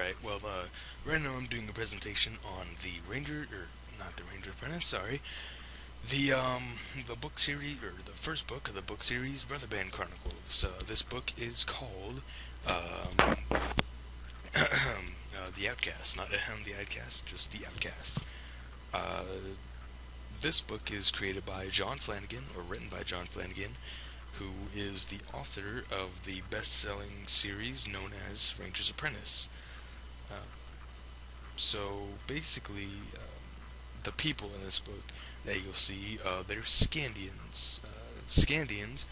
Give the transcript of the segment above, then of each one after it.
Alright, well, right now I'm doing a presentation on the Ranger, or not the Ranger Apprentice, sorry. The book series, or the first book of the book series, Brother Band Chronicles. This book is called, The Outcast. Not The Outcast, just The Outcast. Uh, this book is created by John Flanagan, or written by John Flanagan, who is the author of the best-selling series known as Ranger's Apprentice. Uh, So basically, the people in this book that you'll see, they're Scandians. Scandians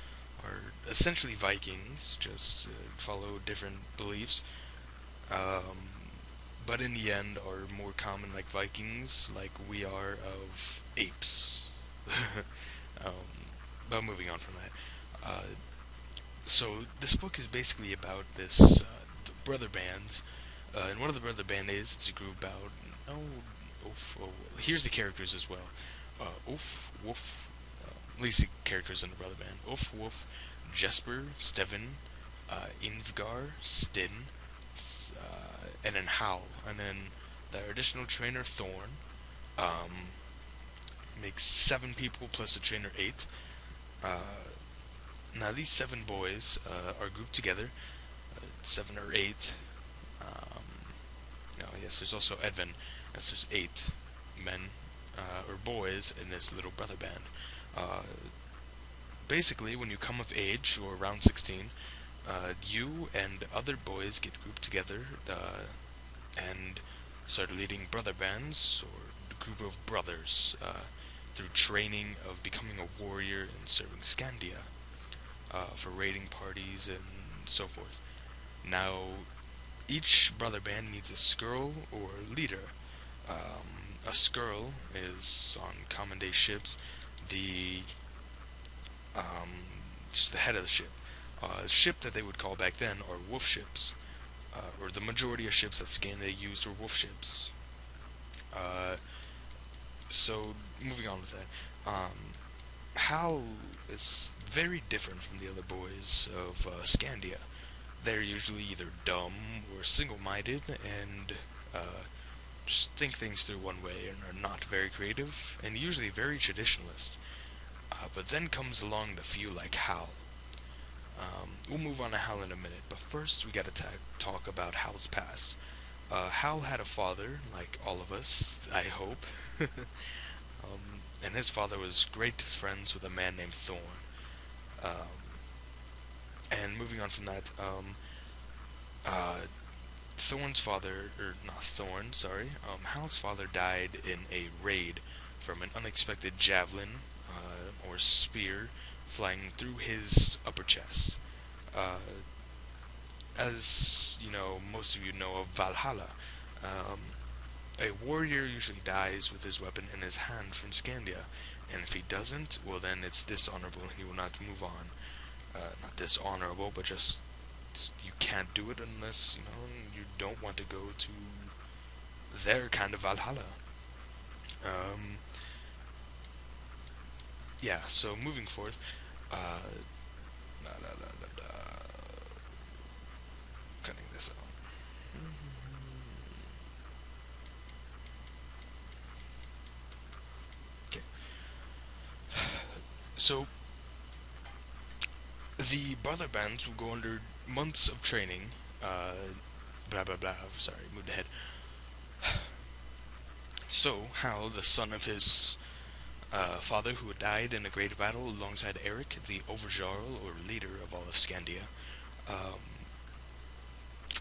are essentially Vikings, just follow different beliefs, um, but in the end are more common like Vikings, like we are of apes. um, but moving on from that. So this book is basically about this brother bands. And one of the brother band is it's a group about here's the characters as well. Oof Woof. At least the characters in the brother band. Oof Woof, Jesper, Steven, Invgar, Stin, and then Howl, and then the additional trainer Thorn. Um, Makes 7 people plus a trainer 8. Uh, Now these 7 boys are grouped together, 7 or 8. Um, no, yes, there's also Edvin, as there's 8 men or boys in this little brother band. Uh, Basically, when you come of age or around 16, you and other boys get grouped together and start leading brother bands or a group of brothers through training of becoming a warrior and serving Scandia for raiding parties and so forth. Now, each brother band needs a skirl or leader. A skirl is on common day ships the just the head of the ship. A ship that they would call back then are wolf ships, or the majority of ships that Scania used were wolf ships. Uh, so moving on with that, Hal is very different from the other boys of Scandia. They're usually either dumb or single-minded and just think things through one way and are not very creative and usually very traditionalist. But then comes along the few like Hal. We'll move on to Hal in a minute, but first we gotta talk about Hal's past. Hal had a father, like all of us, I hope, and his father was great friends with a man named Thorn. Um, and moving on from that, uh, Thorn's father, or not Thorn, sorry, Hal's father died in a raid from an unexpected javelin or spear flying through his upper chest. Uh, as you know, most of you know of Valhalla. Um, a warrior usually dies with his weapon in his hand from Scandia, and if he doesn't, well then it's dishonorable and he will not move on. Not dishonorable, but just you can't do it unless you don't want to go to their kind of Valhalla. Um, yeah. So moving forth, uh, da, da, da, da, da, cutting this out. Okay. So the brother bands will go under months of training. Blah blah blah. Sorry, moved ahead. So Hal, the son of his father who had died in a great battle alongside Eric, the Overjarl, or leader of all of Scandia, um,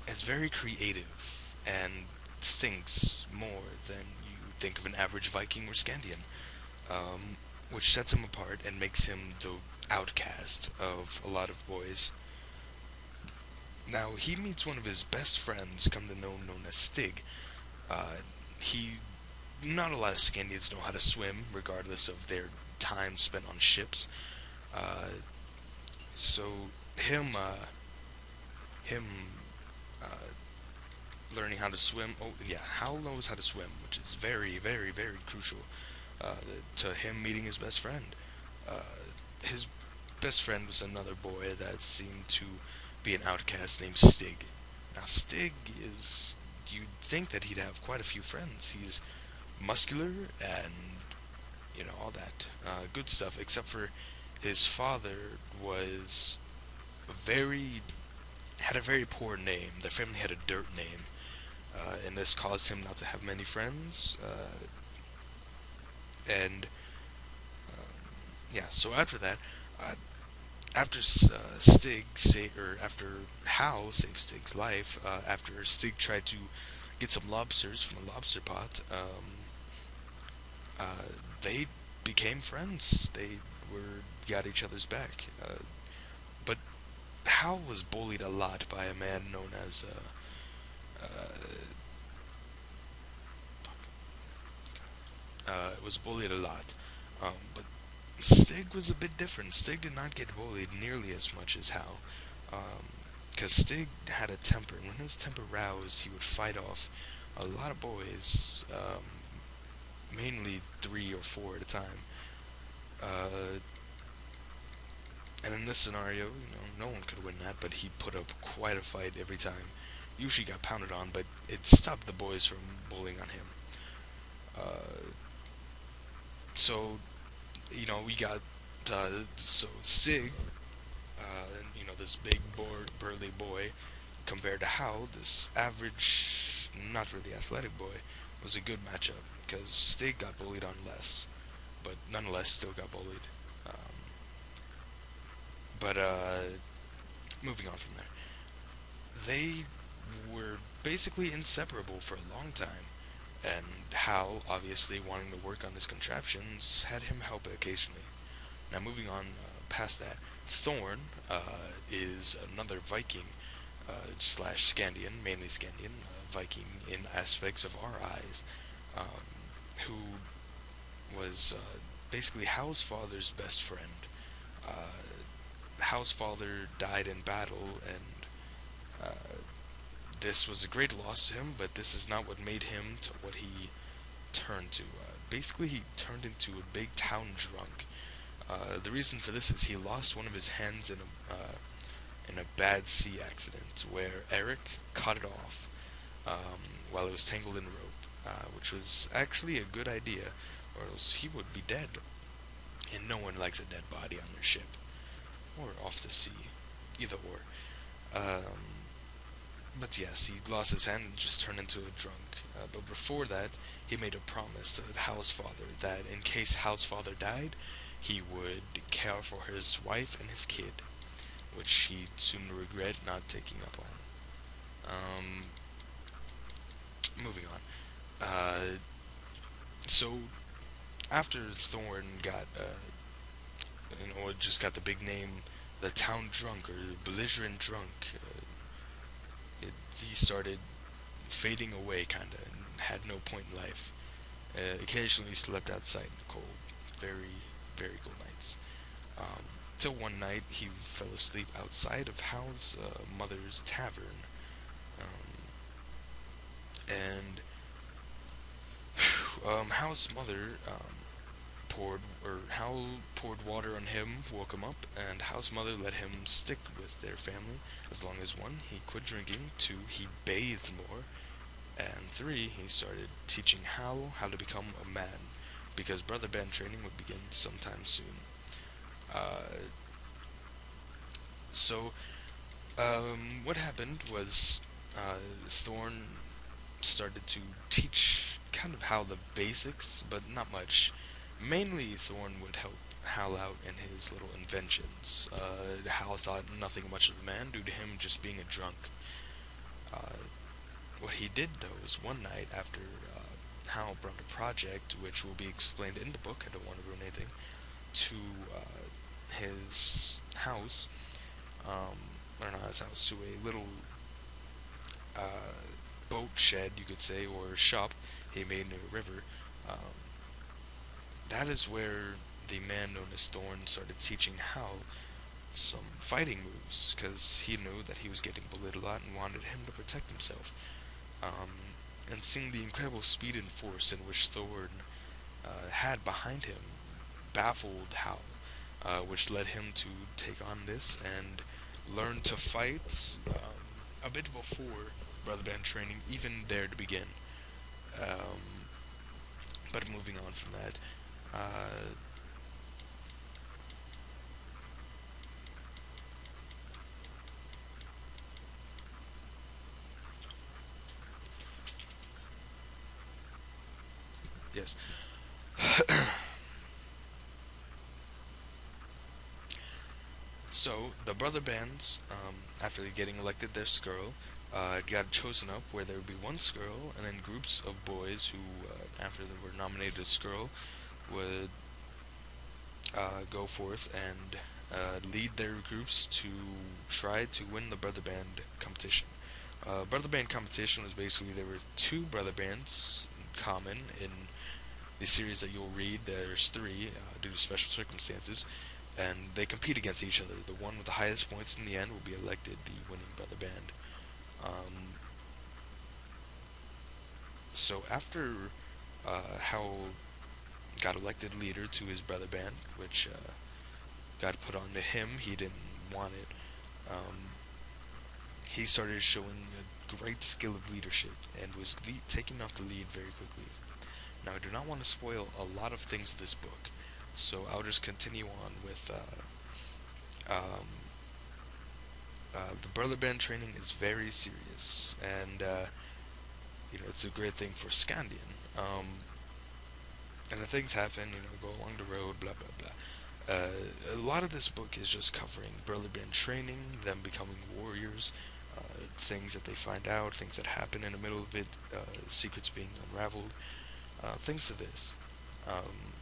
is very creative and thinks more than you think of an average Viking or Scandian, which sets him apart and makes him the outcast of a lot of boys. Now, he meets one of his best friends, come to know known as Stig. He Not a lot of Scandians know how to swim, regardless of their time spent on ships. Uh, so him uh, learning how to swim. Oh yeah, Hal knows how to swim, which is very, very, very crucial uh, to him meeting his best friend. His best friend was another boy that seemed to be an outcast named Stig. Now Stig is you'd think that he'd have quite a few friends. He's muscular and all that good stuff. Except for his father was very had a very poor name. Their family had a dirt name, and this caused him not to have many friends. And yeah, so after that, uh, after after Hal saved Stig's life, after Stig tried to get some lobsters from a lobster pot, they became friends. They were got each other's back. But Hal was bullied a lot by a man known as was bullied a lot. But Stig was a bit different. Stig did not get bullied nearly as much as Hal. Because Stig had a temper, and when his temper roused, he would fight off a lot of boys, mainly 3 or 4 at a time. Uh, and in this scenario, no one could win that, but he put up quite a fight every time. Usually got pounded on, but it stopped the boys from bullying on him. Uh, so we got so Sig, this big burly boy, compared to Hal, this average, not really athletic boy, was a good matchup because Stig got bullied on less, but nonetheless still got bullied. Um, but moving on from there, they were basically inseparable for a long time. And Hal, obviously wanting to work on his contraptions, had him help occasionally. Now, moving on past that, Thorn is another Viking slash Scandian, mainly Scandian, Viking in aspects of our eyes, who was basically Hal's father's best friend. Hal's father died in battle, and this was a great loss to him, but this is not what made him to what he turned to. Basically, he turned into a big town drunk. The reason for this is he lost one of his hands in a bad sea accident where Eric cut it off while it was tangled in rope, which was actually a good idea, or else he would be dead. And no one likes a dead body on their ship or off the sea, either or. But yes, he lost his hand and just turned into a drunk. But before that, he made a promise to Hal's father that in case Hal's father died, he would care for his wife and his kid, which he'd soon regret not taking up on. Moving on. So after Thorn got, just got the big name, the town drunk or the belligerent drunk, he started fading away, kinda, and had no point in life. Occasionally slept outside in the cold, very, very cold nights. Till one night he fell asleep outside of Hal's mother's tavern, and Hal's mother Hal poured water on him, woke him up, and Hal's mother let him stick with their family as long as 1, he quit drinking, 2, he bathed more, and 3, he started teaching Hal how to become a man, because brother band training would begin sometime soon. Uh, so, what happened was Thorn started to teach kind of how the basics, but not much. Mainly, Thorn would help Hal out in his little inventions. Hal thought nothing much of the man due to him just being a drunk. Uh, what he did, though, is one night after Hal brought a project, which will be explained in the book, I don't want to ruin anything, to his house, or not his house, to a little boat shed, you could say, or shop he made near a river. That is where the man known as Thorn started teaching Hal some fighting moves, because he knew that he was getting bullied a lot and wanted him to protect himself. And seeing the incredible speed and force in which Thorn had behind him baffled Hal, which led him to take on this and learn to fight a bit before brother band training even there to begin. Um, but moving on from that, uh, yes. So the brother bands, after getting elected their skirl, got chosen up where there would be one skirl, and then groups of boys who, after they were nominated as skirl, would go forth and lead their groups to try to win the brother band competition. Brother band competition was basically there were two brother bands common in the series that you'll read. There's three due to special circumstances, and they compete against each other. The one with the highest points in the end will be elected the winning brother band. Um, so after Howell got elected leader to his brother band, which got put on to him, he didn't want it. Um, he started showing a great skill of leadership and was taking off the lead very quickly. Now, I do not want to spoil a lot of things of this book, so I'll just continue on with um, the brother band training is very serious, and it's a great thing for Scandian. And the things happen, go along the road, blah blah blah. A lot of this book is just covering brother band training, them becoming warriors, things that they find out, things that happen in the middle of it, secrets being unraveled, things of this. Um,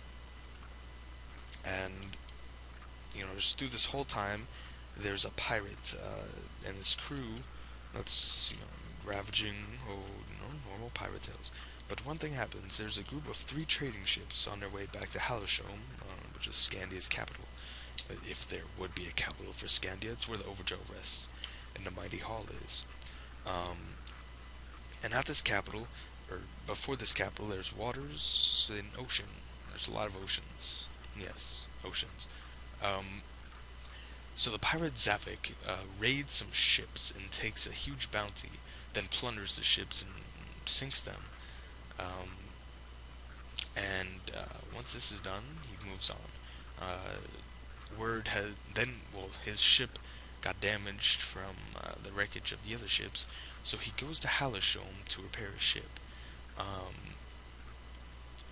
and just through this whole time, there's a pirate and his crew that's ravaging normal pirate tales. But one thing happens. There's a group of three trading ships on their way back to Halishome, which is Scandia's capital. If there would be a capital for Scandia, it's where the Overjaw rests, and the mighty hall is. Um, and at this capital, or before this capital, there's waters and ocean. There's a lot of oceans. Yes, oceans. Um, so the pirate Zavik raids some ships and takes a huge bounty, then plunders the ships and sinks them. Um, and once this is done, he moves on. Word has then, well, his ship got damaged from the wreckage of the other ships, so he goes to Halishome to repair his ship. Um,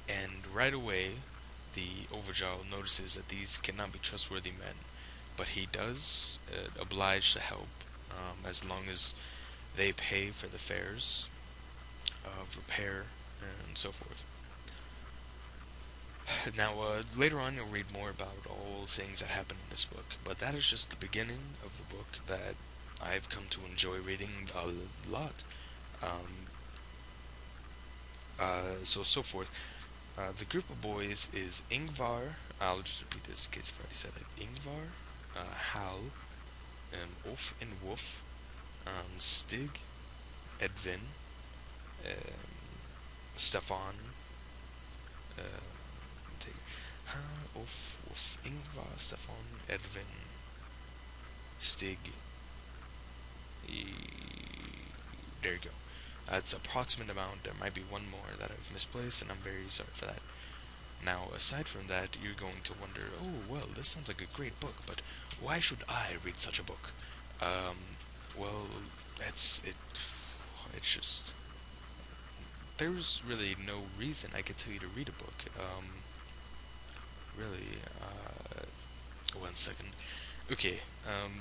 and right away, the Overjaw notices that these cannot be trustworthy men, but he does oblige to help as long as they pay for the fares of repair and so forth. Now, later on, you'll read more about all things that happen in this book, but that is just the beginning of the book that I've come to enjoy reading a lot. Um, so forth. The group of boys is Ingvar. I'll just repeat this in case I've already said it. Ingvar, Hal, Ulf and Wolf, Stig, Edvin, um, Stefan, take Ulf, Wolf, Ingvar, Stefan, Edvin, Stig. There you go. That's approximate amount. There might be one more that I've misplaced, and I'm very sorry for that. Now, aside from that, you're going to wonder, oh, well, this sounds like a great book, but why should I read such a book? Well, it's just, there's really no reason I could tell you to read a book. Really, one second. Okay, yes.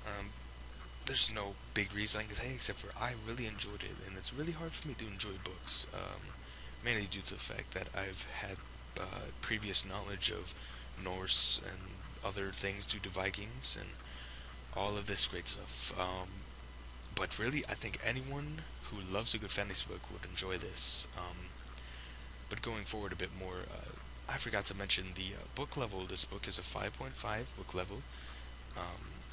um, there's no big reason I can say except for I really enjoyed it, and it's really hard for me to enjoy books, mainly due to the fact that I've had previous knowledge of Norse and other things due to Vikings and all of this great stuff. But really, I think anyone who loves a good fantasy book would enjoy this. But going forward a bit more, I forgot to mention the book level. This book is a 5.5 book level,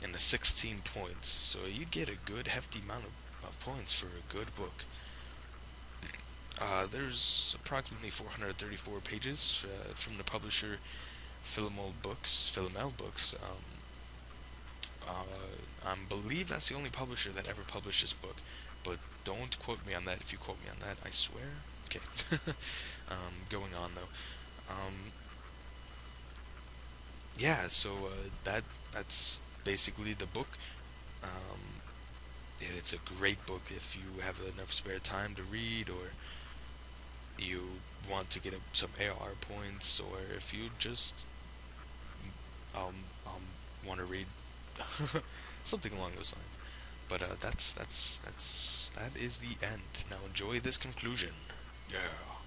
and a 16 points. So you get a good hefty amount of points for a good book. There's approximately 434 pages from the publisher Philomel Books. I believe that's the only publisher that ever published this book, but don't quote me on that. If you quote me on that, I swear. Okay. Going on though. Um, yeah. So that's basically the book. Um, it's a great book if you have enough spare time to read, or you want to get some AR points, or if you just want to read something along those lines. But that is the end. Now enjoy this conclusion. Yeah.